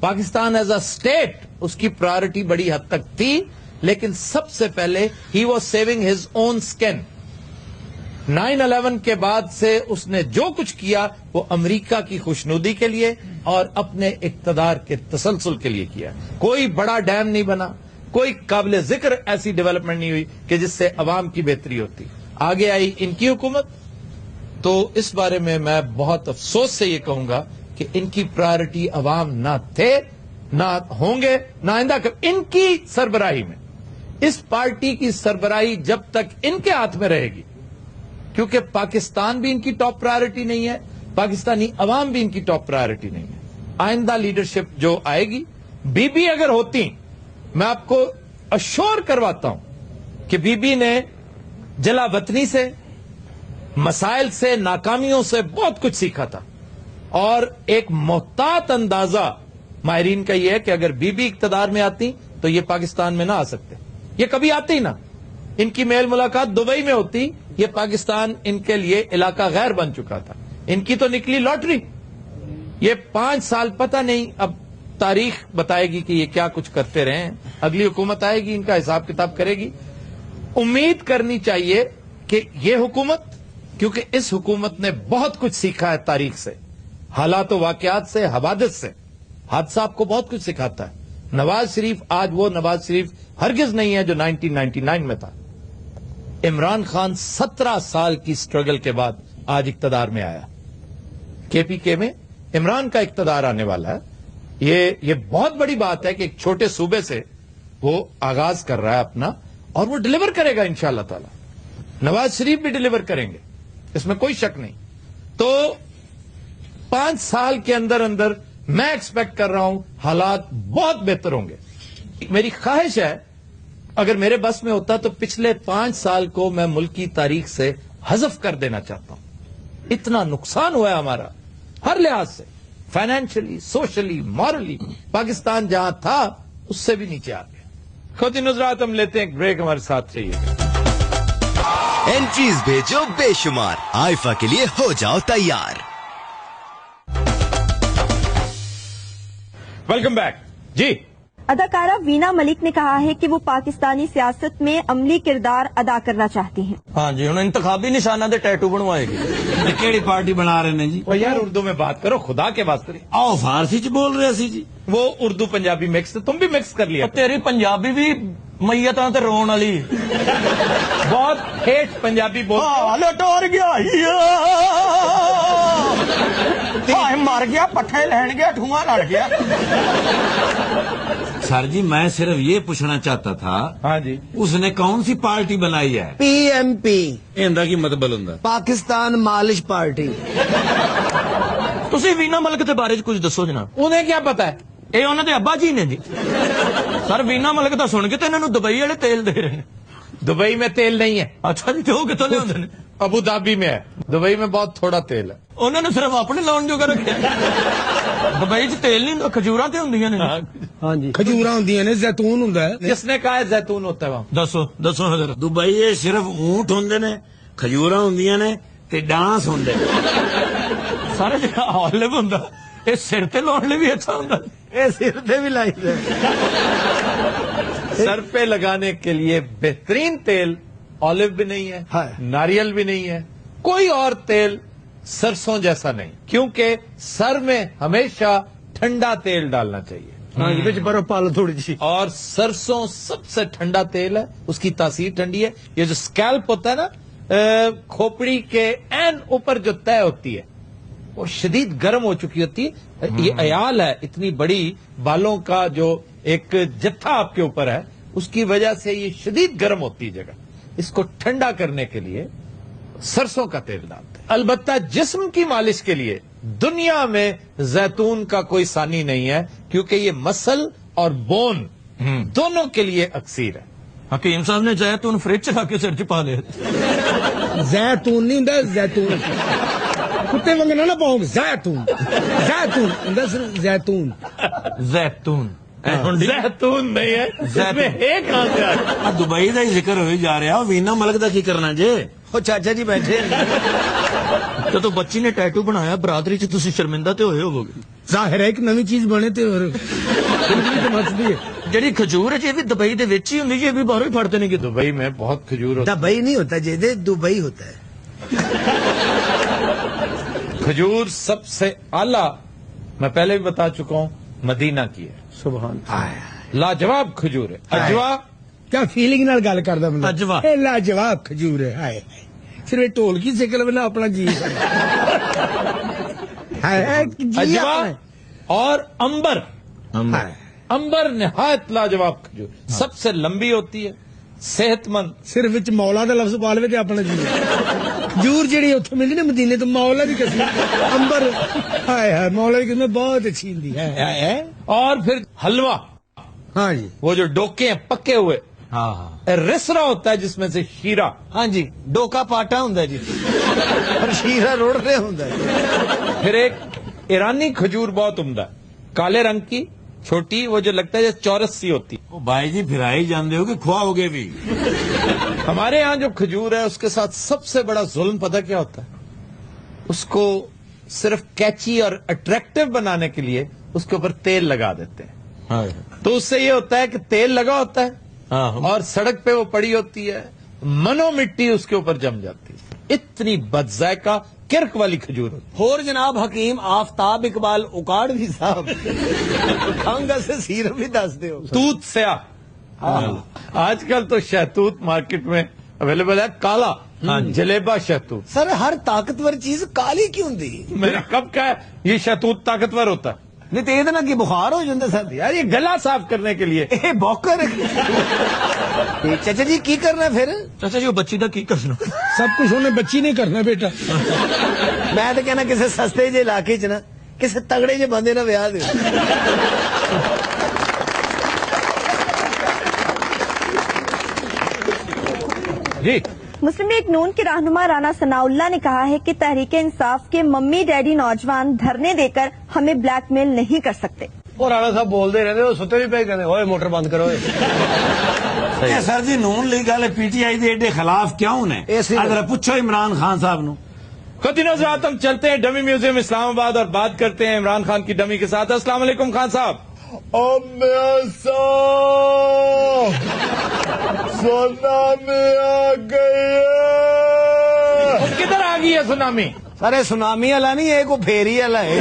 پاکستان ایز اے اسٹیٹ اس کی پرائرٹی بڑی حد تک تھی، لیکن سب سے پہلے he was saving his own skin. 9/11 کے بعد سے اس نے جو کچھ کیا وہ امریکہ کی خوشنودی کے لیے اور اپنے اقتدار کے تسلسل کے لیے کیا. کوئی بڑا ڈیم نہیں بنا، کوئی قابل ذکر ایسی ڈیولپمنٹ نہیں ہوئی کہ جس سے عوام کی بہتری ہوتی. آگے آئی ان کی حکومت، تو اس بارے میں بہت افسوس سے یہ کہوں گا کہ ان کی پرائرٹی عوام نہ تھے، نہ ہوں گے، نہ آئندہ. ان کی سربراہی میں، اس پارٹی کی سربراہی جب تک ان کے ہاتھ میں رہے گی، کیونکہ پاکستان بھی ان کی ٹاپ پرائرٹی نہیں ہے، پاکستانی عوام بھی ان کی ٹاپ پرائرٹی نہیں ہے. آئندہ لیڈرشپ جو آئے گی، بی بی اگر ہوتی، میں آپ کو اشور کرواتا ہوں کہ بی بی نے جلا وطنی سے، مسائل سے، ناکامیوں سے بہت کچھ سیکھا تھا. اور ایک محتاط اندازہ ماہرین کا یہ ہے کہ اگر بی بی اقتدار میں آتی تو یہ پاکستان میں نہ آ سکتے. یہ کبھی آتے ہی نہ. ان کی میل ملاقات دبئی میں ہوتی، یہ پاکستان ان کے لیے علاقہ غیر بن چکا تھا. ان کی تو نکلی لاٹری. یہ 5 سال پتہ نہیں، اب تاریخ بتائے گی کہ یہ کیا کچھ کرتے رہے ہیں. اگلی حکومت آئے گی، ان کا حساب کتاب کرے گی. امید کرنی چاہیے کہ یہ حکومت، کیونکہ اس حکومت نے بہت کچھ سیکھا ہے تاریخ سے، حالات و واقعات سے، حوادث سے. حادثہ آپ کو بہت کچھ سکھاتا ہے. نواز شریف آج وہ نواز شریف ہرگز نہیں ہے جو 1999 میں تھا. عمران خان 17 سال کی سٹرگل کے بعد آج اقتدار میں آیا. کے پی کے میں عمران کا اقتدار آنے والا ہے. یہ بہت بڑی بات ہے کہ ایک چھوٹے صوبے سے وہ آغاز کر رہا ہے اپنا، اور وہ ڈیلیور کرے گا انشاءاللہ تعالی. نواز شریف بھی ڈیلیور کریں گے، اس میں کوئی شک نہیں. تو 5 سال کے اندر اندر میں ایکسپیکٹ کر رہا ہوں حالات بہت بہتر ہوں گے. میری خواہش ہے اگر میرے بس میں ہوتا تو پچھلے 5 سال کو میں ملکی تاریخ سے حذف کر دینا چاہتا ہوں. اتنا نقصان ہوا ہے ہمارا ہر لحاظ سے، فائنینشلی، سوشلی، مورلی. پاکستان جہاں تھا اس سے بھی نیچے آ گیا. خود نظرات ہم لیتے ہیں ایک بریک، ہمارے ساتھ رہیے. انٹریز بھیجو بے شمار، آئفا کے لیے ہو جاؤ تیار. Welcome back. جی، اداکارہ وینا ملک نے کہا ہے کہ وہ پاکستانی سیاست میں عملی کردار ادا کرنا چاہتی ہیں. ہاں جی، ہوں انتخابی نشانہ دے ٹیٹو بنوائے گی. کیڑی پارٹی بنا رہے ہیں جی؟ وہ یار اردو میں بات کرو خدا کے واسطے. آؤ فارسی چ بول رہے سی جی. وہ اردو پنجابی مکس، تم بھی مکس کر لیا. تیری پنجابی بھی میتاں تے رون والی بہت ٹھیٹ پنجابی بول. لٹور گیا، مر گیا، پٹھے لین گیا، ٹھواں لڑ گیا. سر جی میں صرف یہ پوچھنا چاہتا تھا، ہاں جی، اس نے کون سی پارٹی بنائی ہے؟ P M P. ایندا کی مطلب ہوندا پاکستان مالش پارٹی. ਤੁਸੀਂ ਵੀਨਾ ਮਲਿਕ ਦੇ ਬਾਰੇ ਚ ਕੁਝ ਦੱਸੋ ਜਨਾਬ। उन्हें क्या पता है? ਇਹ ਉਹਨਾਂ ਦੇ ਅੱਬਾ ਜੀ ਨੇ ਜੀ। ਸਰ ਵੀਨਾ ਮਲਿਕ ਦਾ ਸੁਣ ਕੇ ਤੇ ਇਹਨਾਂ ਨੂੰ ਦੁਬਈ ਵਾਲੇ ਤੇਲ ਦੇ ਰਹੇ ਨੇ। दुबई में तेल नहीं है। ਅੱਛਾ ਜੀ, ਤੇ ਉਹ ਕਿੱਥੋਂ ਲਿਆਉਂਦੇ ਨੇ? अबू धाबी में है। दुबई में बहुत थोड़ा तेल है। ਉਹਨਾਂ ਨੇ ਸਿਰਫ ਆਪਣੇ ਲਾਉਣ ਜੋਗਾ ਰੱਖਿਆ। ਦੁਬਈ 'ਚ ਤੇਲ ਨਹੀਂ ਹੁੰਦਾ, ਖਜੂਰਾਂ ਤੇ ਹੁੰਦੀਆਂ ਨੇ। ਹਾਂਜੀ, ਖਜੂਰਾਂ ਹੁੰਦੀਆਂ ਨੇ, ਜ਼ੈਤੂਨ ਹੁੰਦਾ ਹੈ। किसने कहा है जैतून होता है वहाँ? ਦੱਸੋ ਹਜ਼ਰਤ। ਦੁਬਈ ਇਹ ਸਿਰਫ ਊਂਟ ਹੁੰਦੇ ਨੇ, ਖਜੂਰਾਂ ਹੁੰਦੀਆਂ ਨੇ ਤੇ ਡਾਂਸ ਹੁੰਦੇ ਨੇ। ਸਾਰੇ ਜਿਹੜਾ ਆਲਿਵ ਹੁੰਦਾ ਇਹ ਸਿਰ ਤੇ ਲਾਉਣ ਲਈ ਵੀ ਅੱਛਾ ਹੁੰਦਾ। ਇਹ ਸਿਰ ਤੇ ਵੀ ਲਾਈਦਾ। सर पे लगाने के लिए बेहतरीन तेल ऑलिव भी नहीं है, नारियल भी नहीं है, कोई और तेल सरसों जैसा नहीं, क्योंकि सर में हमेशा ठंडा तेल डालना चाहिए। बर्फ पालो थोड़ी सी। और सरसों सबसे ठंडा तेल है, उसकी तासीर ठंडी है। ये जो स्कैल्प होता है ना, खोपड़ी के एन ऊपर जो तय होती है वो शदीद गर्म हो चुकी होती है। ये अयाल है, इतनी बड़ी बालों का जो एक जत्था आपके ऊपर है, उसकी वजह से ये शदीद गर्म होती है जगह। इसको ठंडा करने के लिए सरसों का तेल डालते हैं। अलबत्ता जिस्म की मालिश के लिए दुनिया में जैतून का कोई सानी नहीं है, क्योंकि ये मसल और बोन दोनों के लिए अक्सीर है। हकीम साहब ने जैतून फ्रिज च रख के सिर च पा लिया। जैतून नहीं ਹੁੰਦਾ, ਜ਼ੈਤੂਨ। ਕੁੱਤੇ ਵਾਂਗ ਨਾ ਪਾਓ, ਜ਼ੈਤੂਨ। ਜ਼ੈਤੂਨ ਹੁੰਦਾ, ਸਿਰਫ ਜ਼ੈਤੂਨ। ਜ਼ੈਤੂਨ जैतून नहीं है, इसमें है कहां से आया? ਦੁਬਈ ਦਾ ਹੀ ਜ਼ਿਕਰ ਹੋਈ ਜਾ ਰਿਹਾ, ਵੀਨਾ ਮਲਿਕ ਦਾ ਕੀ ਕਰਨਾ ਜੇ? ਉਹ ਚਾਚਾ ਜੀ ਬੈਠੇ ਜਦੋਂ ਬੱਚੀ ਨੇ ਟੈਟੂ ਬਣਾਇਆ ਬਰਾਦਰੀ 'ਚ ਤੁਸੀਂ ਸ਼ਰਮਿੰਦਾ ਤੇ ਹੋਏ ਹੋਵੋਗੇ। ਜ਼ਾਹਿਰ ਹੈ ਇੱਕ ਨਵੀਂ ਚੀਜ਼ ਬਣੇ ਤੇ ਹੋਰ ਜ਼ਿੰਦਗੀ ਤੇ ਮਸਦੀ ਹੈ। ਜਿਹੜੀ ਖਜੂਰ ਹੈ ਜੀ, ਇਹ ਵੀ ਦੁਬਈ ਦੇ ਵਿੱਚ ਹੀ ਹੁੰਦੀ ਜੀ, ਇਹ ਵੀ ਬਾਹਰੋਂ ਹੀ ਫੜਦੇ ਨੇ। ਕਿ दुबई में बहुत खजूर होता दुबई नहीं होता जी, दुबई होता है। खजूर सबसे आला, मैं पहले भी बता चुका हूं, मदीना की है। सुभान लाजवाब खजूर है। अजवा क्या फीलिंग नाल गल करदा बंदा। अजवा ए लाजवाब खजूर है। हाय सिर्फ ढोल की सिकल बना अपना जी। अजवा और अंबर। अंबर निहायत लाजवाब खजूर, सबसे लंबी होती है, सेहतमंद। सिर्फ विच मौला दा लफ्ज पा लवे ते अपना जी। खजूर जेड़ी उत्थे मिलदी ना मदीने तो मौला दी कसम। अंबर हाय हाय मौला की किस्म बहुत अच्छी हुंदी है। और फिर हलवा। हाँ जी, वो जो डोके हैं पके हुए। हाँ, रिसरा होता है जिसमें से शीरा। हाँ जी, डोका पाटा हुंदा जी और शीरा रोड़ रहे हुंदा। फिर एक ईरानी खजूर बहुत उम्दा है, काले रंग की, छोटी, वो जो लगता है जैसे चौरस सी होती। ओ भाई जी फिर ही जानते हो कि खुआओगे भी। हमारे यहाँ जो खजूर है उसके साथ सबसे बड़ा जुल्म पता क्या होता है? उसको सिर्फ कैची और अट्रैक्टिव बनाने के लिए उसके ऊपर तेल लगा देते हैं। तो उससे ये होता है कि तेल लगा होता है और सड़क पे वो पड़ी होती है, मनो मिट्टी उसके ऊपर जम जाती है। इतनी बदजायका किरक वाली खजूर होती। होर जनाब हकीम आफ्ताब इकबाल उकाड़वी साहब खंगा से सीरप भी दस दो। तूत स्याह। आजकल तो शहतूत मार्केट में अवेलेबल है, काला जलेबा शहतूत। सर हर ताकतवर चीज काली क्यों दी? मेरा कब का है ये शहतूत ताकतवर होता है? नहीं तो ये ना कि बुखार हो जाता सर। यार ये गला साफ करने के लिए। ए बॉकर चाचा जी की करना फिर? चाचा जी वो बच्ची का की करना? सब कुछ उन्हें बच्ची नहीं करना बेटा। मैं तो कहना किसी सस्ते जे इलाके च ना किसी तगड़े जे बंदे ना ब्याह दे। जी मुस्लिम लीग नून के रहनुमा राना सनाउल्लाह ने कहा है कि तहरीक इंसाफ के मम्मी डैडी नौजवान धरने देकर हमें ब्लैकमेल नहीं कर सकते। और राणा साहब बोलते रहते हो, सुते भी पे कहते ओए मोटर बंद करो। सर जी नून लीग वाले पीटीआई के एडे खिलाफ क्यों ने? अगर पूछो इमरान खान साहब नु। कदीनो साहब हम चलते हैं डमी म्यूजियम इस्लामाबाद और बात करते हैं इमरान खान की डमी के साथ। अस्सलाम वालेकुम खान साहब। सुनामी आ गई है। किधर आ गई है सुनामी? अरे सुनामी वाला नहीं है, को फेरी वाला है।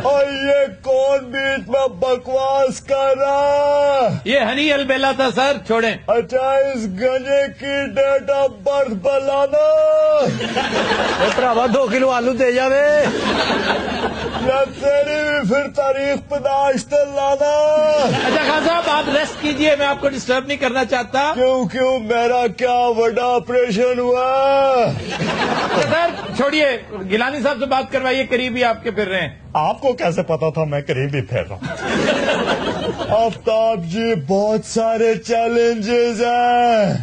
और ये कौन बीच में बकवास कर रहा? ये हनी अलबेला था सर, छोड़ें। अच्छा इस गंजे की डेट ऑफ बर्थ बताना। भरावा 2 किलो आलू दे जावे। یا تیری بھی پھر تاریخ پداشت لانا. اچھا خان صاحب آپ ریسٹ کیجئے, میں آپ کو ڈسٹرب نہیں کرنا چاہتا. کیوں میرا کیا بڑا آپریشن ہوا؟ سر چھوڑیے, گیلانی صاحب سے بات کروائیے, قریب ہی آپ کے پھر رہے ہیں. آپ کو کیسے پتا تھا میں قریب ہی پھیر رہا ہوں؟ آفتاب جی بہت سارے چیلنجز ہیں.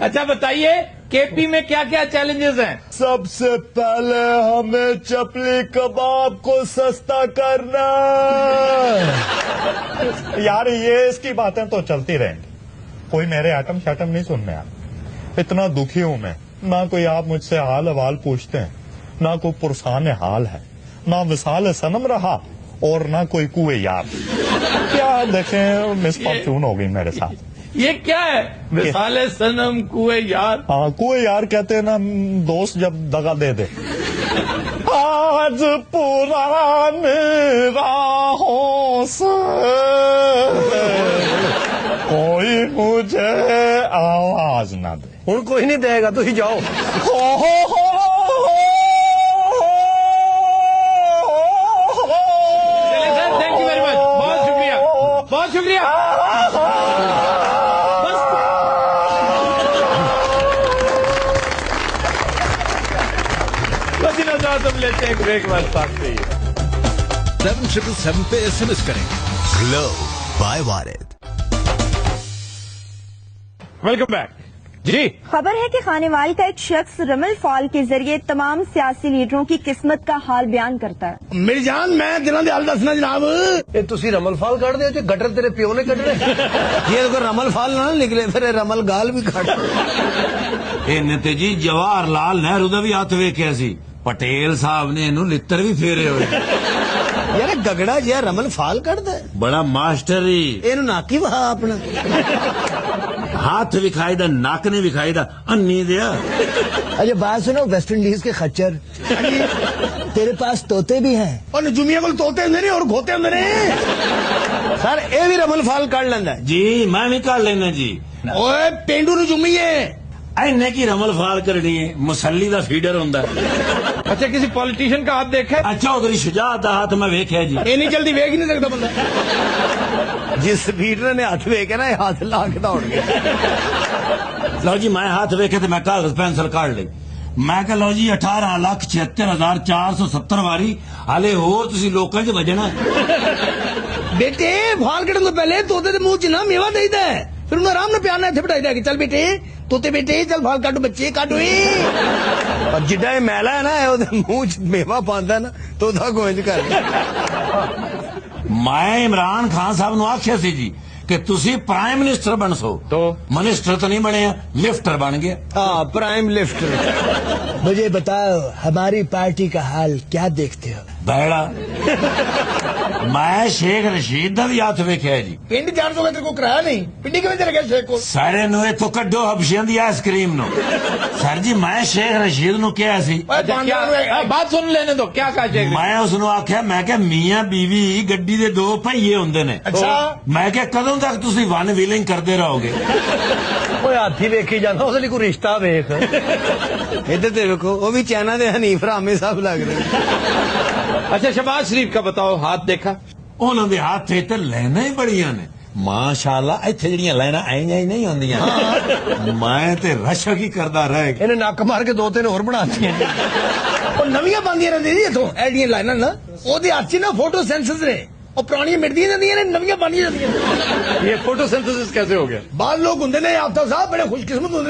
اچھا بتائیے کے پی میں کیا کیا چیلنجز ہیں؟ سب سے پہلے ہمیں چپلی کباب کو سستا کرنا. یار یہ اس کی باتیں تو چلتی رہیں گی, کوئی میرے ایٹم شیٹم نہیں سننے. اتنا دکھی ہوں میں, نہ کوئی آپ مجھ سے حال حوال پوچھتے ہیں, نہ کوئی پرسان حال ہے, نہ وصال صنم رہا, اور نہ کوئی کوئے یار. کیا دیکھیں مس فارچون ہو گئی میرے ساتھ. یہ کیا ہے وصال صنم کوئے یار؟ ہاں کوئے یار کہتے ہیں نا دوست جب دغا دے دے. آج پرانے راہوں سے کوئی مجھے آواز نہ دے. ہوں کوئی نہیں دے گا, تو ہی جاؤ. تھینک یو ویری مچ, بہت شکریہ, بہت شکریہ. تم لیتے ہیں بریک بعد بات کریے. 7777 پہ SMS کریں. Glow by Warid. Welcome back. جی خبر ہے کہ خانیوال کا ایک شخص رمل فال کے ذریعے تمام سیاسی لیڈروں کی قسمت کا حال بیان کرتا ہے. میری جان میں دلوں دے حال دسنا جناب. یہ تسی رمل فال کٹ دے جو گٹر تیرے پیو نے کٹنے. یہ تو رمل فال نہ نکلے پھر رمل گال بھی کٹ. تے جی جواہر لال نہرو دا بھی ہاتھ ویکھیا سی, پٹیل صاحب نے انہوں لتر بھی پھیرے ہوئے. یار گگڑا جہا رمل فال کٹ دے, بڑا ماسٹر ہی. یہ ناکی وہا اپنا ہاتھ وکھائی دا, ناک نے وکھائی دا, انی دیا. اچھا بات سنو, ویسٹ انڈیز کے خچر تیرے پاس طوطے بھی ہیں. اور نجومیہ کو طوطے ہوں اور گھوتے ہوں. سر یہ بھی رمل فال کٹ لینا ہے جی, میں بھی کر لینا جی. اوے پینڈو نجومی ہے, اینے کی رمل فال کرنی ہے, مسلی دا فیڈر ہوندا ہے. اچھا کسی پولیٹیشین کا ہاتھ دیکھا؟ اچھا ادھر شجاعت دا ہاتھ میں ویکھیا جی. اتنی جلدی ویکھ نہیں سکتا بندہ. جس فیڈر نے ہاتھ ویکھے نا ہاتھ لا کے دوڑ گیا. لو جی میں ہاتھ ویکھے تے میں کاغذ پینسل کاٹ لی. میں کہ لو جی 18,76,470 واری ہالے ہور تسی لوکاں چ وجنا. بیٹے فال کٹن تو پہلے طوطے دے منہ چ نا میوہ دے دا ہے, پھر انہیں آرام نال پیار نال اتنے بٹھائی دے کہ چل بیٹے طوطے بیٹے چل فال کاٹو بچے کاٹو. اور جڈا یہ میلا ہے نا منہ چ میوہ پاندا نا تو گونج کر. میں عمران خان صاحب نو آخیا سی جی کہ تسی پرائم منسٹر بن سو, تو منسٹر تو نہیں بنے, لفٹر بن گیا. ہاں پرائم لفٹر. مجھے بتاؤ ہماری پارٹی کا حال کیا دیکھتے ہو؟ بیڑا. میں شیخ رشید دا بھی ہاتھ ویکھیا جی. پنڈ 400 کا تیرے کو کرایا نہیں, پنڈی کیویں چلے گیا شیخ کو؟ سارے نو اتو کڈو حبشیاں دی آئس کریم نو. سر جی میں شیخ رشید نو کیا سی, بات سن لینے دو, کیا کہا شیخ؟ میں اس نو آخیا میں کہ میاں بیوی گڈی دے 2 پہیے ہوندے نے. میں کہ کدوں تک تسی ون ویلنگ کرتے رہو گے؟ وہ ہاتھی ویکھی جانا, اس کوئی رشتہ ویخ. ادھر تے ویکھو وہ بھی چائنا دے حنیف رحمی صاحب لگ رہے. اچھا شہباز شریف کا بتاؤ, ہاتھ دیکھا؟ انہوں نے ہاتھ تے لینا ہی بڑیاں نے ماشاءاللہ. اتنے جڑیاں لائنا آئی نہیں ہوندیاں, میں تے رشک ہی کردا رہ گیا. انہیں نک مار کے 2-3 اور بنا دیا. اور نویاں باندیاں رہندی جی اتوں ایڈیاں لائنا نا, وہ ہاتھ چ نا فوٹو سینسز نے, اور پرانیاں مٹدیاں جاندیاں نے, نویاں باندیاں جاندیاں. یہ فوٹو سینتھسس کیسے ہو گیا؟ بعض لوگ ہوں نے آفتاب صاحب بڑے خوش قسمت ہوں,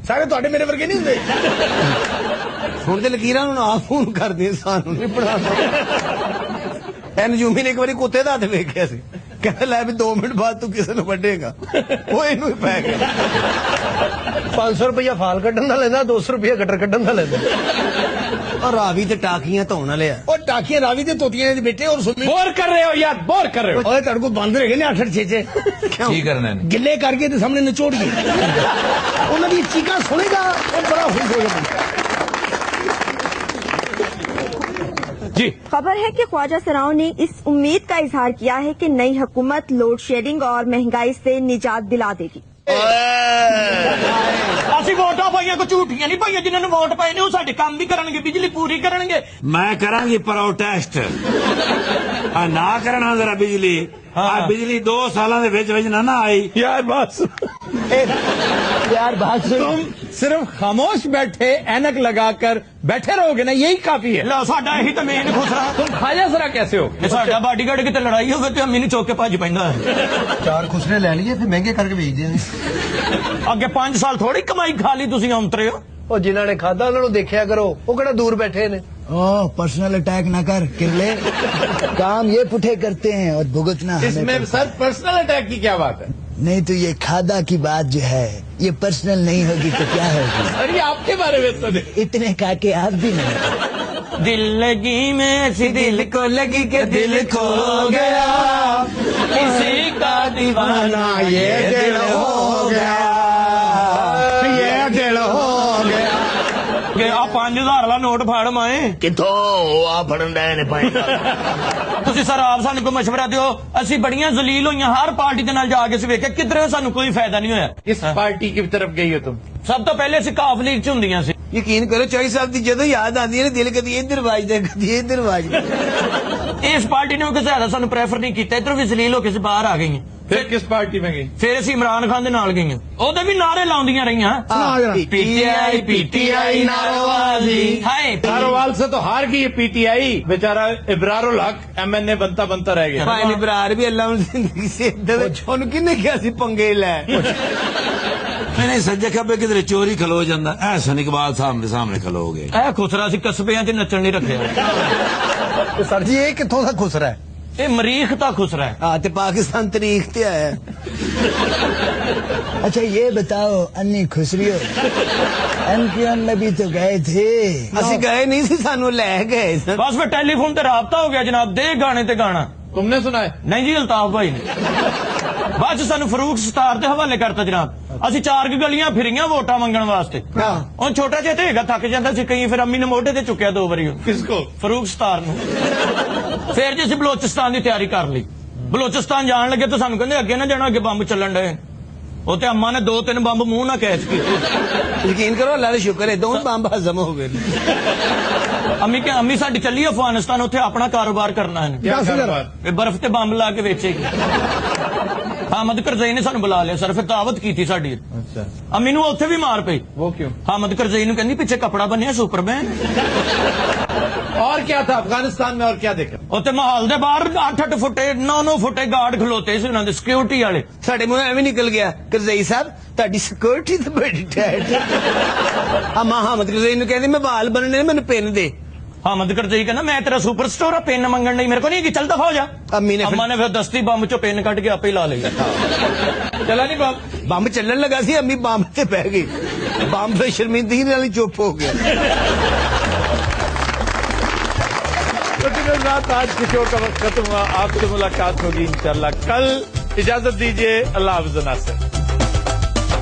سارے تے میرے ورگے نہیں ہوں. ہوں تو لکیر آپ فون کر دیں سانو نہیں پڑھا. نجومی نے ایک بار کتے کا ہاتھ ویکیا سی, کہ لے بھی 2 منٹ بعد تو کسی نے وڈے گا, وہ یہ پی گیا. 500 روپیہ فال کٹن کا لینا, 200 روپیہ گٹر کٹن کا لینا. اور راوی تے ٹاکیاں دھونے والے, اور ٹاکیاں راوی تے توتیاں بیٹے. اور بور کر رہے ہو یار, بور کر رہے ہو. اور تڑ کو باندھ رہے نا 8-8-6 کی کرنا ہے گلے کر کے تے سامنے نچوڑ گئے. انہوں نے چیخاں سنے گا اور بڑا خوش ہو گیا. جی خبر ہے کہ خواجہ سراؤں نے اس امید کا اظہار کیا ہے کہ نئی حکومت لوڈ شیڈنگ اور مہنگائی سے نجات دلا دے گی. ਅਸੀਂ ਵੋਟਾਂ ਪਾਈਆਂ ਕੋ ਝੂਠੀਆਂ ਨਹੀਂ ਪਾਈਆਂ, ਜਿਨ੍ਹਾਂ ਨੂੰ ਵੋਟ ਪਾਏ ਨੇ ਉਹ ਸਾਡੇ ਕੰਮ ਵੀ ਕਰਨਗੇ, ਬਿਜਲੀ ਪੂਰੀ ਕਰਨਗੇ। ਮੈਂ ਕਰਾਂਗੀ ਪ੍ਰੋਟੈਸਟ ਆ ਨਾ ਕਰਨਾ ਜ਼ਰਾ ਬਿਜਲੀ ਆ ਬਿਜਲੀ 2 ਸਾਲਾਂ ਦੇ ਵਿੱਚ ਨਾ ਆਈ। यार बस यार बात तुम सिर्फ खामोश बैठे ऐनक लगाकर बैठे रहोगे ना, यही काफी है। ਲਓ ਸਾਡਾ ਇਹੀ ਤਾਂ ਮੇਨ ਖੁਸਰਾ। तुम ख्वाजा जरा कैसे हो? ਇਹ ਸਾਡਾ ਬਾਡੀਗਾਰਡ ਕਿਤੇ ਲੜਾਈ ਹੋਵੇ ਤੇ ਮੈਨੂੰ ਚੁੱਕ ਕੇ ਭੱਜ ਪੈਂਦਾ। 4 ਖੁਸਰੇ ਲੈ ਲਈਏ ਫਿਰ ਮਹਿੰਗੇ ਕਰਕੇ ਵੇਚ ਦਿਆਂਗੇ। ਅੱਗੇ 5 ਸਾਲ ਥੋੜੀ ਕਮਾਈ ਖਾ ਲਈ ਤੁਸੀਂ ਔਂਤਰੇ ਹੋ। ਉਹ ਜਿਨ੍ਹਾਂ ਨੇ ਖਾਦਾ ਉਹਨਾਂ ਨੂੰ ਦੇਖਿਆ ਕਰੋ, ਉਹ ਕਿਹੜਾ ਦੂਰ ਬੈਠੇ ਨੇ। पर्सनल अटैक ना कर किरले, काम ये पुठे करते हैं और भुगतना हमें इसमें पड़ता सर पर्सनल अटैक की क्या बात है? है। नहीं तो ये खादा की बात जो है ये पर्सनल नहीं होगी तो क्या होगी? अरे आपके बारे में तो नहीं। इतने का के आप भी नहीं। दिल लगी में ऐसी दिल को लगी के दिल खो गया, किसी का दीवाना ये दिल हो गया, ये दिल हो गया। ਕਿ ਆ 5000 ਵਾਲਾ ਨੋਟ ਫੜ ਮਾਏ ਕਿੱਥੋਂ ਆ ਫੜਨ ਦੇ ਨੇ ਭਾਈ। ਤੁਸੀਂ ਸਰ ਆਪ ਸਾਨੂੰ ਕੋਈ ਮਸ਼ਵਰਾ ਦਿਓ। ਅਸੀਂ ਬੜੀਆਂ ਜ਼ਲੀਲ ਹੋਈਆਂ ਹਰ ਪਾਰਟੀ ਦੇ ਨਾਲ ਜਾ ਕੇ ਅਸੀਂ ਵੇਖਿਆ ਕਿਧਰੇ ਸਾਨੂੰ ਕੋਈ ਫਾਇਦਾ ਨਹੀਂ ਹੋਇਆ। किस पार्टी की तरफ गई हो तुम? ਸਭ ਤੋਂ ਪਹਿਲੇ ਅਸੀਂ ਕਾਫ ਲੀਗ ਚ ਹੁੰਦੀਆਂ ਸੀ। ਯਕੀਨ ਕਰੋ ਚੌਈ ਸਾਹਿਬ ਦੀ ਜਦੋਂ ਯਾਦ ਆਉਂਦੀ ਹੈ ਨਾ ਦਿਲ ਕਦੀ ਇੱਧਰ ਵੱਜਦਾ ਕਦੀ ਇੱਧਰ ਵੱਜਦਾ। ਇਸ ਪਾਰਟੀ ਨੇ ਕਿਸੇ ਜ਼ਿਆਦਾ ਸਾਨੂੰ ਪ੍ਰੈਫਰ ਨਹੀਂ ਕੀਤਾ, ਇਧਰੋਂ ਵੀ ਜ਼ਲੀਲ ਹੋ ਕੇ ਅਸੀਂ ਬਾਹਰ ਆ ਗਈਆਂ। फिर किस पार्टी में गई? ਫਿਰ ਅਸੀਂ ਇਮਰਾਨ ਖਾਨ ਦੇ ਨਾਲ ਗਈਆਂ, ਉਹਦੇ ਵੀ ਨਾਰੇ ਲਾਉਂਦੀਆਂ ਰਹੀਆਂ। PTI PTI नारोवाली हाय। नारोवाल से तो हार गई है पीटीआई, बेचारा इब्रारुल हक MNA बनता रह गया। ਭਾਈ ਨਿਬਰਾਰ ਵੀ ਅੱਲਾਹ ਨੂੰ ਜ਼ਿੰਦਗੀ ਸੇ ਇੱਧਰ ਉਹਨੂੰ ਕਿਹਨੇ ਕਿਹਾ ਸੀ ਪੰਗੇ ਲੈ। मैंने सज्जे खब्बे किधरे चोरी खलो जाता ऐसा इकबाल सामने सामने खलोगे। ਇਹ ਖੁਸਰਾ ਸੀ ਕਸਬਿਆਂ 'ਚ ਨੱਚਣ ਨਹੀਂ ਰੱਖਿਆ। ਸਰ ਜੀ ਇਹ ਕਿੱਥੋਂ ਦਾ ਖੁਸਰਾ ਹੈ? ਇਹ ਮਰੀਖ ਦਾ ਖੁਸਰਾ ਹੈ। ਹਾਂ ਤੇ ਪਾਕਿस्तान तरीक ਤੇ ਆਇਆ। अच्छा ये बताओ अन्नी खुसरियो, MQM में भी तो गए थे। ਅਸੀਂ ਗਏ ਨਹੀਂ ਸੀ, ਸਾਨੂੰ ਲੈ ਗਏ ਸਨ। ਬਸ ਫਿਰ ਟੈਲੀਫੋਨ ਤੇ ਰਾਬਤਾ ਹੋ ਗਿਆ ਜਨਾਬ, ਦੇ ਗਾਣੇ ਤੇ ਗਾਣਾ। तुमने सुना है? ਨਹੀਂ ਜੀ ਅਲਤਾਫ ਭਾਈ ਨੇ ਬਾਅਦ ਚ ਸਾਨੂੰ ਫਰੂਕ ਸਤਾਰ ਦੇ ਹਵਾਲੇ ਕਰਤਾ ਜਨਾਬ। ਅਸੀਂ 4 ਗਲੀਆਂ ਫਿਰੀਆਂ ਵੋਟਾਂ ਮੰਗਣ ਵਾਸਤੇ। ਉਹ ਛੋਟਾ ਜਿਹਾ ਤੇ ਹੈਗਾ, ਥੱਕ ਜਾਂਦਾ ਸੀ ਕਈ, ਫਿਰ ਅੰਮੀ ਨੇ ਮੋਢੇ ਤੇ ਚੁੱਕਿਆ 2 ਵਾਰੀ। किसको? ਫਰੂਕ ਸਤਾਰ ਨੂੰ। ਫਿਰ ਜੇ ਅਸੀਂ ਬਲੋਚਿਸਤਾਨ ਦੀ ਤਿਆਰੀ ਕਰ ਲਈ, ਬਲੋਚਿਸਤਾਨ ਜਾਣ ਲੱਗੇ ਤਾਂ ਸਾਨੂੰ ਕਹਿੰਦੇ ਅੱਗੇ ਨਾ ਜਾਣਾ, ਅੱਗੇ ਬੰਬ ਚੱਲਣ ਡਏ। ਉਹ ਤੇ ਅੰਮਾ ਨੇ 2-3 ਬੰਬ ਮੂੰਹ ਨਾਲ ਕੈਚ ਕੀਤੇ। ਯਕੀਨ ਕਰੋ ਅੱਲਾਹ ਦਾ ਸ਼ੁਕਰ ਹੈ ਦੋਵੇਂ ਬੰਬ ਹਜ਼ਮ ਹੋ ਗਏ। ਅੰਮੀ ਸਾਡੀ ਚੱਲੀ ਅਫਗਾਨਿਸਤਾਨ, ਉੱਥੇ ਆਪਣਾ ਕਾਰੋਬਾਰ ਕਰਨਾ ਹੈ। क्या कारोबार? ਇਹ ਬਰਫ਼ ਤੇ ਬੰਬ ਲਾ ਕੇ ਵੇਚੇਗੀ। ਹਾਮਦ ਕਰਜ਼ਈ ਨੇ ਸਾਨੂੰ ਬੁਲਾ ਲਿਆ ਸਰ, ਫਿਰ ਦਾਵਤ ਕੀਤੀ ਸਾਡੀ। अच्छा ਅੰਮੀ ਨੂੰ ਉੱਥੇ ਵੀ ਮਾਰ ਪਈ। वो क्यों? ਹਾਮਦ ਕਰਜ਼ਈ ਨੂੰ ਕਹਿੰਦੀ ਪਿੱਛੇ ਕੱਪੜਾ ਬੰਨਿਆ ਸੁਪਰਮੈਨ। और क्या था अफगानिस्तान में? और क्या देखा? ਉੱਥੇ ਮਾਹੌਲ ਦੇ ਬਾਹਰ 8-8 ਫੁੱਟੇ 9-9 ਫੁੱਟੇ ਗਾਰਡ ਖਲੋਤੇ ਸੀ, ਉਹਨਾਂ ਦੇ ਸਿਕਿਉਰਿਟੀ ਵਾਲੇ। ਸਾਡੇ ਮੂੰਹ ਐਵੇਂ ਨਿਕਲ ਗਿਆ ਕਰਜ਼ਈ ਸਾਹਿਬ ਤੁਹਾਡੀ ਸਿਕਿਉਰਿਟੀ ਤਾਂ ਬੜੀ ਟਾਈਟ। ਅਮਾ ਹਮਦ ਕਰਜ਼ਈ ਨੂੰ ਕਹਿੰਦੀ ਮੈਂ ਵਾਲ ਬੰਨਣੇ ਨੇ, ਮੈਨੂੰ ਪਿੰਨ ਦੇ। ਹਾਮਦ ਕਰਜ਼ਈ ਕਹਿੰਦਾ ਮੈਂ ਤੇਰਾ ਸੁਪਰ ਸਟੋਰ ਆ, ਪਿੰਨ ਮੰਗਣ ਨਹੀਂ ਮੇਰੇ ਕੋਲ ਨਹੀਂ, ਚੱਲ ਦਫਾ ਹੋ ਜਾ। ਅੰਮਾ ਨੇ ਫਿਰ ਦਸਤੀ ਬੰਬ ਚੋਂ ਪਿੰਨ ਕੱਢ ਕੇ ਆਪੇ ਹੀ ਲਾ ਲਈ। चला नहीं बम? ਬੰਬ ਚੱਲਣ ਲੱਗਾ ਸੀ, ਅੰਮੀ ਬੰਬ ਤੇ ਪੈ ਗਈ। ਬੰਬ ਤੇ ਸ਼ਰਮਿੰਦਗੀ ਨਾਲ ਹੀ ਚੁੱਪ ਹੋ ਗਿਆ। आज की शो का वक्त खत्म हुआ, आपसे मुलाकात होगी इंशाल्लाह कल। इजाजत दीजिए, अल्लाह हाफ़िज़ नासिर।